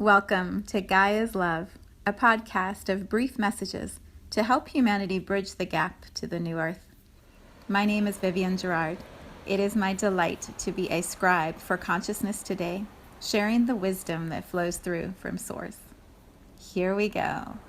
Welcome to Gaia's Love, a podcast of brief messages to help humanity bridge the gap to the new earth. My name is Vivienne Gerard. It is my delight to be a scribe for consciousness today, sharing the wisdom that flows through from Source. Here we go.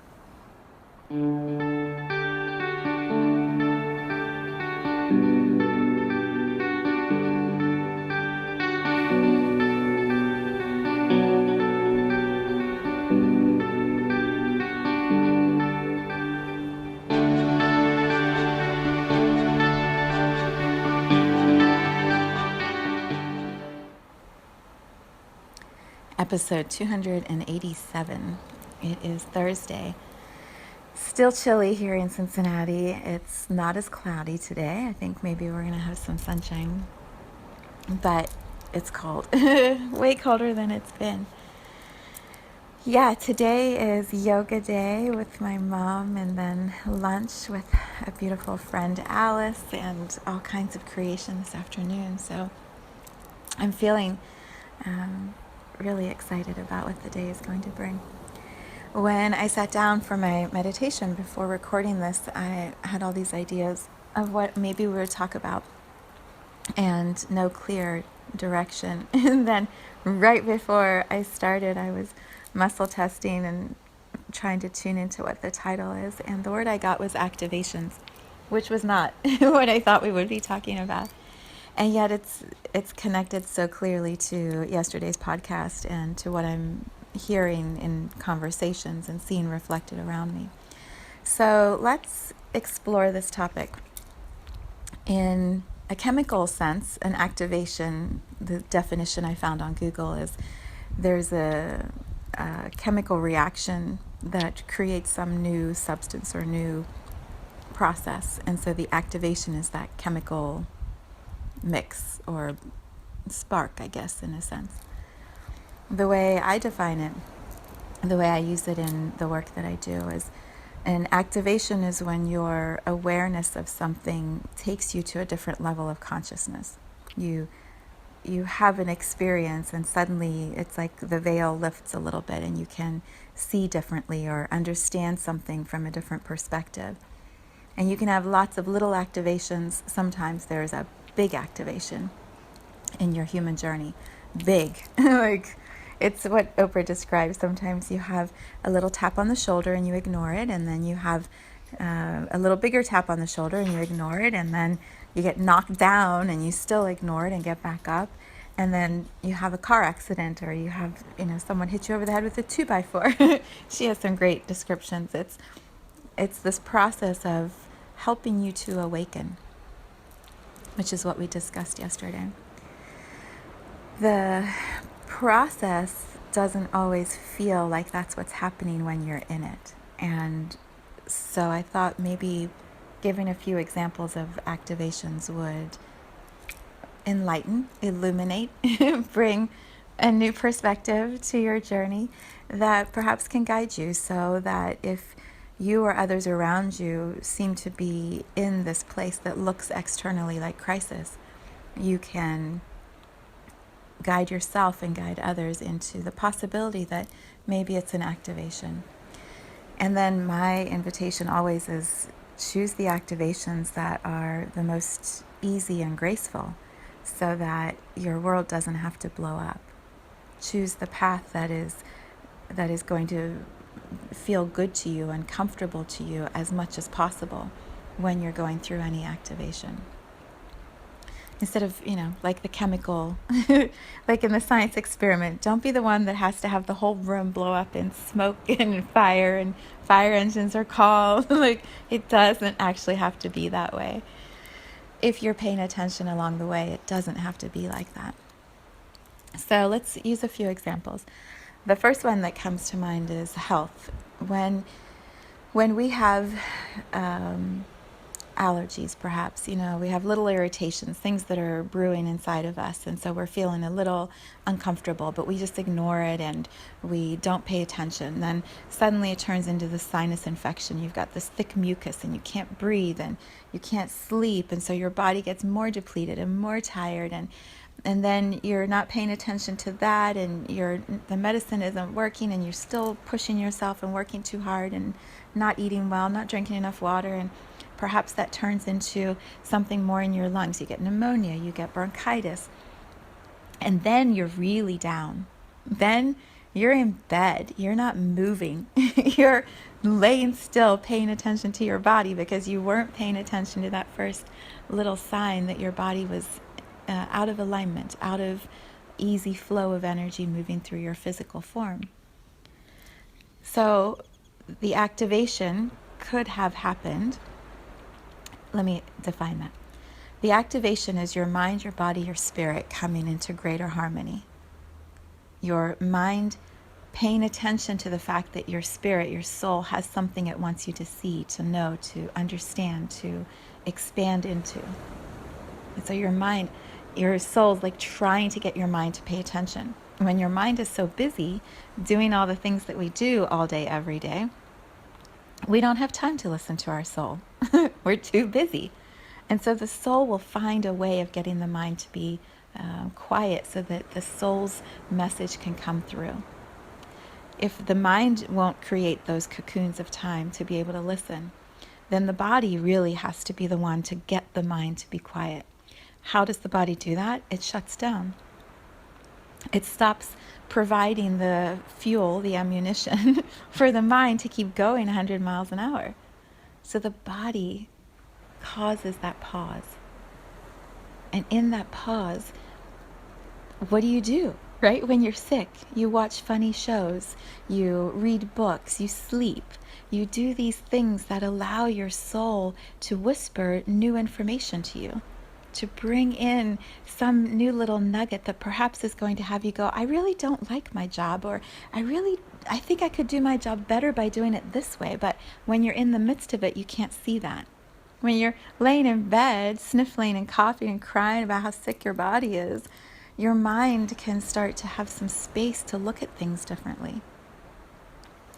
Episode 287. It is Thursday. Still chilly here in Cincinnati. It's not as cloudy today. I think maybe we're going to have some sunshine. But it's cold. Way colder than it's been. Yeah, today is yoga day with my mom, and then lunch with a beautiful friend Alice, and all kinds of creation this afternoon. So I'm feeling really excited about what the day is going to bring. When I sat down for my meditation before recording this, I had all these ideas of what maybe we would talk about and no clear direction. And then right before I started, I was muscle testing and trying to tune into what the title is. And the word I got was activations, which was not what I thought we would be talking about. And yet it's connected so clearly to yesterday's podcast and to what I'm hearing in conversations and seeing reflected around me. So let's explore this topic. In a chemical sense, an activation, the definition I found on Google is there's a chemical reaction that creates some new substance or new process. And so the activation is that chemical mix or spark, I guess, in a sense. The way I define it, the way I use it in the work that I do, is an activation is when your awareness of something takes you to a different level of consciousness. You have an experience and suddenly it's like the veil lifts a little bit and you can see differently or understand something from a different perspective. And you can have lots of little activations. Sometimes there's a big activation in your human journey. Big. Like, it's what Oprah describes. Sometimes you have a little tap on the shoulder and you ignore it, and then you have a little bigger tap on the shoulder and you ignore it, and then you get knocked down and you still ignore it and get back up, and then you have a car accident, or you have someone hit you over the head with a 2x4. She has some great descriptions. It's this process of helping you to awaken, which is what we discussed yesterday. The process doesn't always feel like that's what's happening when you're in it. And so I thought maybe giving a few examples of activations would enlighten, illuminate, bring a new perspective to your journey that perhaps can guide you, so that if you or others around you seem to be in this place that looks externally like crisis, you can guide yourself and guide others into the possibility that maybe it's an activation. And then my invitation always is choose the activations that are the most easy and graceful, so that your world doesn't have to blow up. Choose the path that is going to feel good to you and comfortable to you as much as possible when you're going through any activation. Instead of, like the chemical, like in the science experiment, don't be the one that has to have the whole room blow up in smoke and fire engines are called. Like, it doesn't actually have to be that way. If you're paying attention along the way, it doesn't have to be like that. So let's use a few examples. The first one that comes to mind is health. When we have allergies, perhaps, we have little irritations, things that are brewing inside of us, and so we're feeling a little uncomfortable, but we just ignore it and we don't pay attention. Then suddenly it turns into the sinus infection. You've got this thick mucus and you can't breathe and you can't sleep, and so your body gets more depleted and more tired, and and then you're not paying attention to that, and the medicine isn't working, and you're still pushing yourself and working too hard and not eating well, not drinking enough water, and perhaps that turns into something more in your lungs. You get pneumonia, you get bronchitis, and then you're really down. Then you're in bed, you're not moving, you're laying still, paying attention to your body, because you weren't paying attention to that first little sign that your body was out of alignment, out of easy flow of energy moving through your physical form. So the activation could have happened. Let me define that. The activation is your mind, your body, your spirit coming into greater harmony. Your mind paying attention to the fact that your spirit, your soul, has something it wants you to see, to know, to understand, to expand into. And so your mind, your soul's like trying to get your mind to pay attention. When your mind is so busy doing all the things that we do all day, every day, we don't have time to listen to our soul. We're too busy. And so the soul will find a way of getting the mind to be quiet so that the soul's message can come through. If the mind won't create those cocoons of time to be able to listen, then the body really has to be the one to get the mind to be quiet. How does the body do that? It shuts down. It stops providing the fuel, the ammunition, for the mind to keep going 100 miles an hour. So the body causes that pause. And in that pause, what do? Right? When you're sick, you watch funny shows, you read books, you sleep, you do these things that allow your soul to whisper new information to you, to bring in some new little nugget that perhaps is going to have you go, I really don't like my job, or I think I could do my job better by doing it this way. But when you're in the midst of it, you can't see that. When you're laying in bed, sniffling and coughing and crying about how sick your body is, your mind can start to have some space to look at things differently.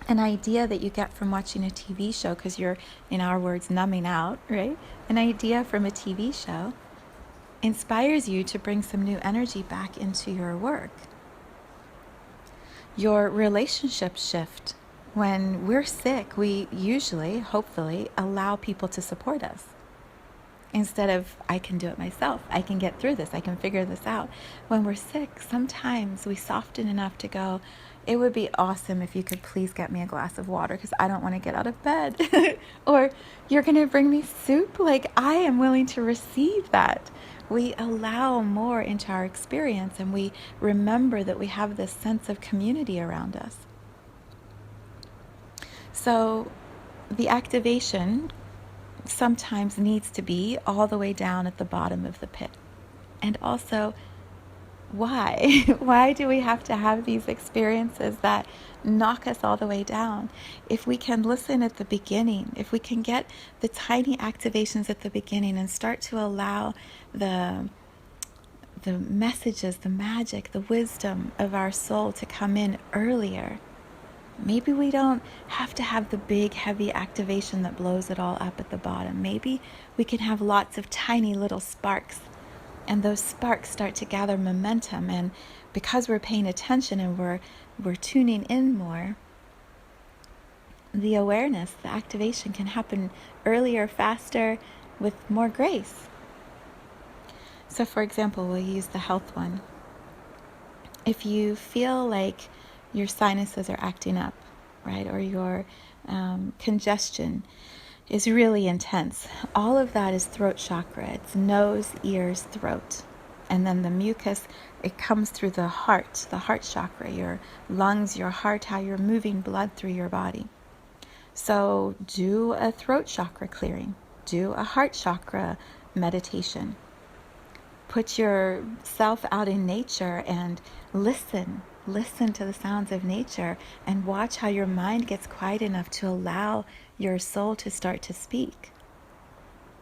An idea that you get from watching a TV show, because you're, in our words, numbing out, right? An idea from a TV show inspires you to bring some new energy back into your work. Your relationships shift. When we're sick, we usually, hopefully, allow people to support us. Instead of, I can do it myself, I can get through this, I can figure this out. When we're sick, sometimes we soften enough to go, it would be awesome if you could please get me a glass of water because I don't want to get out of bed. Or you're going to bring me soup? Like, I am willing to receive that. We allow more into our experience, and we remember that we have this sense of community around us. So the activation sometimes needs to be all the way down at the bottom of the pit. And also, why? Why do we have to have these experiences that knock us all the way down? If we can listen at the beginning, if we can get the tiny activations at the beginning and start to allow the messages, the magic, the wisdom of our soul to come in earlier, maybe we don't have to have the big, heavy activation that blows it all up at the bottom. Maybe we can have lots of tiny little sparks, and those sparks start to gather momentum. And because we're paying attention and we're tuning in more, the awareness, the activation can happen earlier, faster, with more grace. So for example, we'll use the health one. If you feel like your sinuses are acting up, right? Or your congestion is really intense. All of that is throat chakra. It's nose, ears, throat. And then the mucus, it comes through the heart chakra, your lungs, your heart, how you're moving blood through your body. So do a throat chakra clearing. Do a heart chakra meditation. Put yourself out in nature and listen to the sounds of nature, and watch how your mind gets quiet enough to allow your soul to start to speak.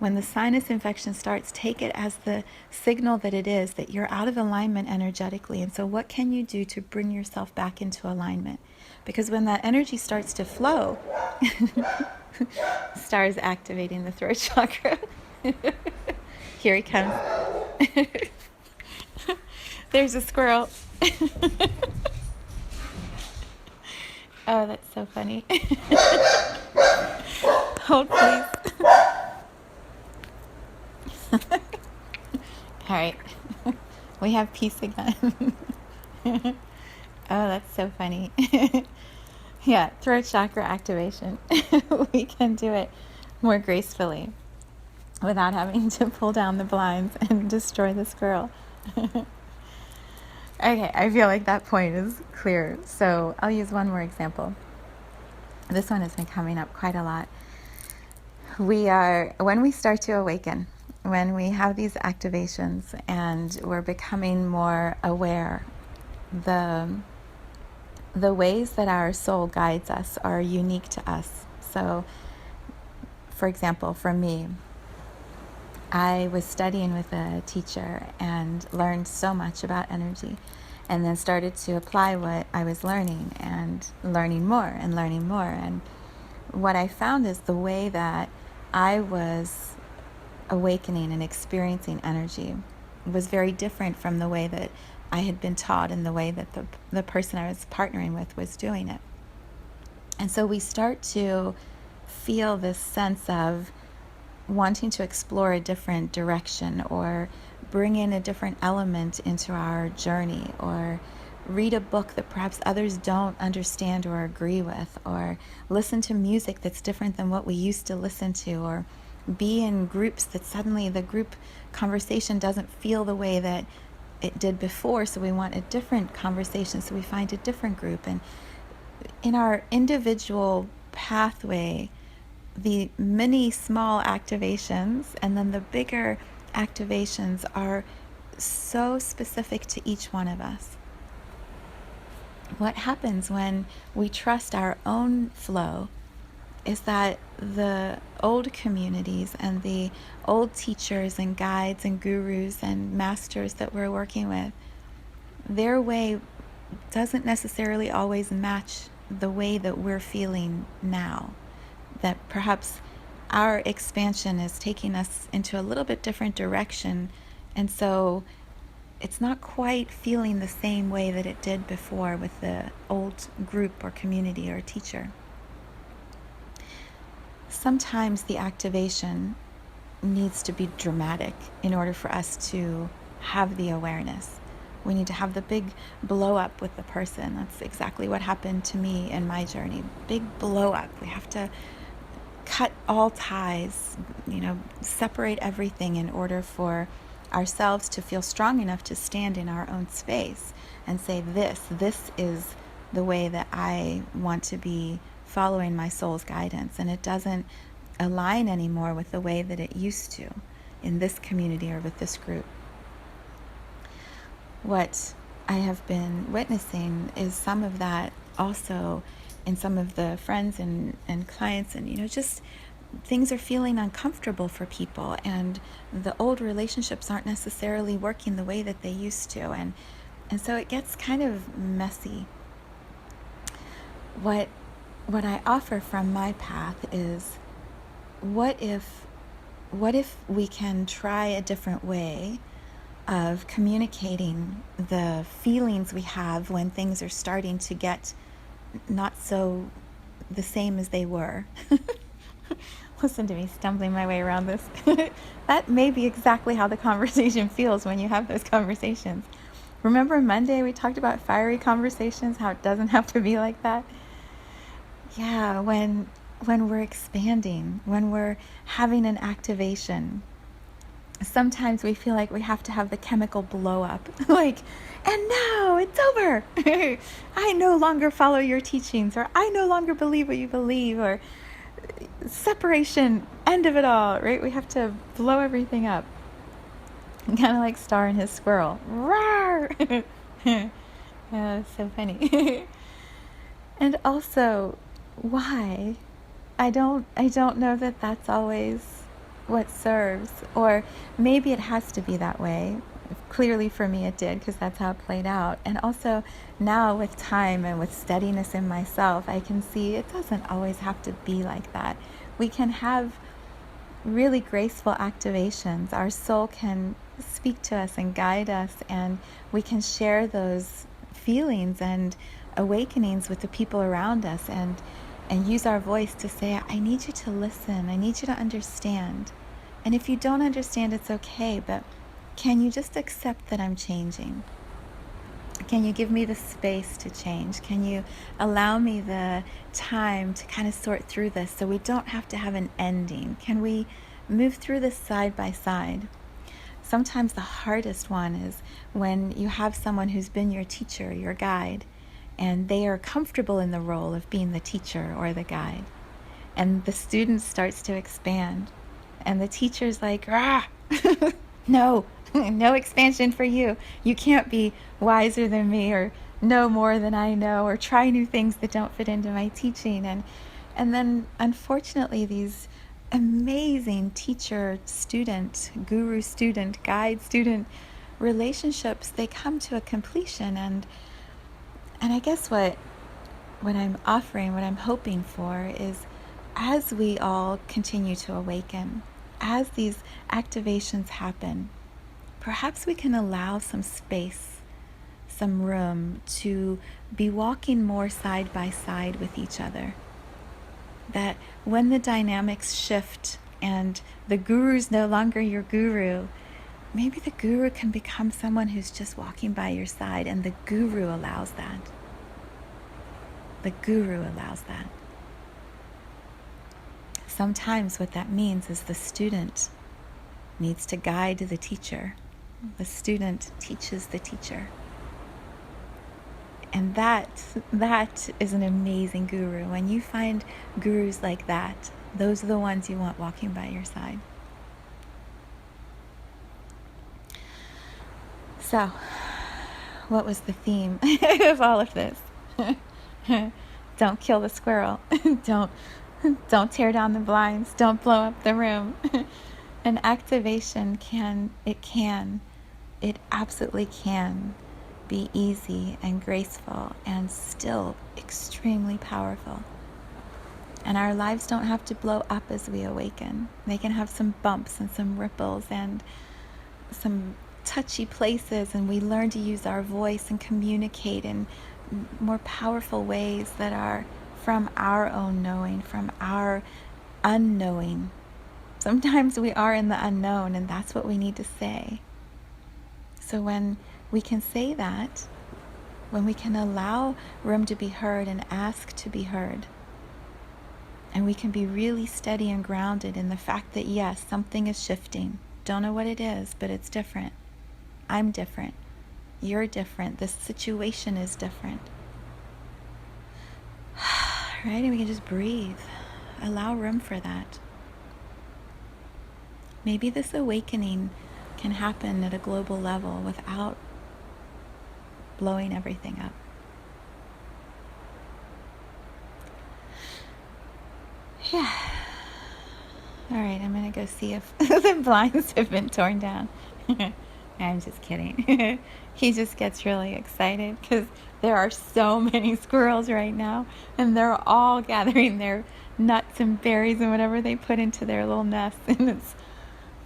When the sinus infection starts, take it as the signal that it is, that you're out of alignment energetically. And so what can you do to bring yourself back into alignment? Because when that energy starts to flow, stars activating the throat chakra. Here he comes. There's a squirrel. Oh, that's so funny. Hold, please. All right. We have peace again. Oh, that's so funny. Yeah, throat chakra activation. We can do it more gracefully without having to pull down the blinds and destroy the squirrel. Okay, I feel like that point is clear. So I'll use one more example. This one has been coming up quite a lot. When we start to awaken, when we have these activations and we're becoming more aware, the ways that our soul guides us are unique to us. So, for example, for me, I was studying with a teacher and learned so much about energy, and then started to apply what I was learning and learning more and learning more. And what I found is the way that I was awakening and experiencing energy was very different from the way that I had been taught and the way that the person I was partnering with was doing it. And so we start to feel this sense of wanting to explore a different direction, or bring in a different element into our journey, or read a book that perhaps others don't understand or agree with, or listen to music that's different than what we used to listen to, or be in groups that suddenly the group conversation doesn't feel the way that it did before, so we want a different conversation, so we find a different group. And in our individual pathway, the many small activations and then the bigger activations are so specific to each one of us. What happens when we trust our own flow is that the old communities and the old teachers and guides and gurus and masters that we're working with, their way doesn't necessarily always match the way that we're feeling now. That perhaps our expansion is taking us into a little bit different direction, and so it's not quite feeling the same way that it did before with the old group or community or teacher. Sometimes the activation needs to be dramatic in order for us to have the awareness. We need to have the big blow up with the person. That's exactly what happened to me in my journey. Big blow up. We have to cut all ties, separate everything in order for ourselves to feel strong enough to stand in our own space and say, this is the way that I want to be following my soul's guidance, and it doesn't align anymore with the way that it used to in this community or with this group. What I have been witnessing is some of that also in some of the friends and clients, and just things are feeling uncomfortable for people, and the old relationships aren't necessarily working the way that they used to, and so it gets kind of messy. What I offer from my path is, what if we can try a different way of communicating the feelings we have when things are starting to get not so the same as they were. Listen to me stumbling my way around this. That may be exactly how the conversation feels when you have those conversations. Remember Monday we talked about fiery conversations, how it doesn't have to be like that? Yeah, when we're expanding, when we're having an activation, sometimes we feel like we have to have the chemical blow up. Like, and now it's over. I no longer follow your teachings, or I no longer believe what you believe, or separation, end of it all, right? We have to blow everything up. Kind of like Star and his squirrel. Roar! Yeah, that's so funny. And also, why? I don't know that that's always what serves, or maybe it has to be that way. Clearly for me it did, because that's how it played out. And also now with time and with steadiness in myself, I can see it doesn't always have to be like that. We can have really graceful activations. Our soul can speak to us and guide us, and we can share those feelings and awakenings with the people around us, and use our voice to say, I need you to listen, I need you to understand. And if you don't understand, it's okay, but can you just accept that I'm changing? Can you give me the space to change? Can you allow me the time to kind of sort through this so we don't have to have an ending? Can we move through this side by side? Sometimes the hardest one is when you have someone who's been your teacher, your guide, and they are comfortable in the role of being the teacher or the guide. And the student starts to expand, and the teacher's like, ah, no, no expansion for you. You can't be wiser than me, or know more than I know, or try new things that don't fit into my teaching. And then, unfortunately, these amazing teacher-student, guru-student, guide-student relationships, they come to a completion. And I guess what I'm offering, what I'm hoping for is, as we all continue to awaken, as these activations happen, perhaps we can allow some space, some room to be walking more side by side with each other. That when the dynamics shift and the guru's no longer your guru, maybe the guru can become someone who's just walking by your side, and the guru allows that. The guru allows that. Sometimes what that means is the student needs to guide the teacher. The student teaches the teacher. And that is an amazing guru. When you find gurus like that, those are the ones you want walking by your side. So, what was the theme of all of this? Don't kill the squirrel. Don't tear down the blinds. Don't blow up the room. An activation it absolutely can be easy and graceful and still extremely powerful. And our lives don't have to blow up as we awaken. They can have some bumps and some ripples and some touchy places, and we learn to use our voice and communicate in more powerful ways that are from our own knowing, from our unknowing. Sometimes we are in the unknown, and that's what we need to say. So when we can say that, when we can allow room to be heard and ask to be heard, and we can be really steady and grounded in the fact that yes, something is shifting. Don't know what it is, but it's different. I'm different. You're different. This situation is different. Right? And we can just breathe. Allow room for that. Maybe this awakening can happen at a global level without blowing everything up. Yeah. All right, I'm going to go see if the blinds have been torn down. I'm just kidding. He just gets really excited because there are so many squirrels right now, and they're all gathering their nuts and berries and whatever they put into their little nests, and it's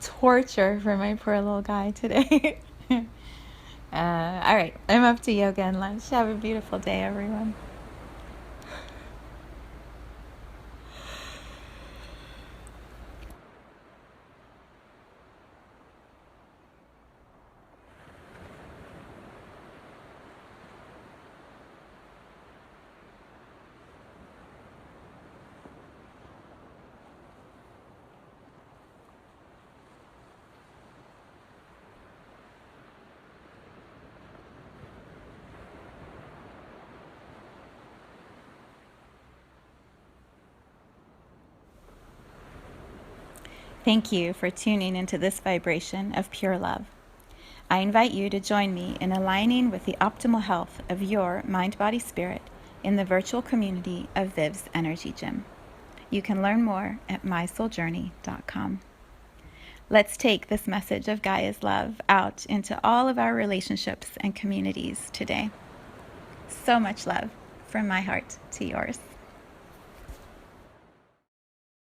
torture for my poor little guy today. All right, I'm up to yoga and lunch. Have a beautiful day, everyone. Thank you for tuning into this vibration of pure love. I invite you to join me in aligning with the optimal health of your mind, body, spirit in the virtual community of Viv's Energy Gym. You can learn more at mysouljourney.com. Let's take this message of Gaia's love out into all of our relationships and communities today. So much love from my heart to yours.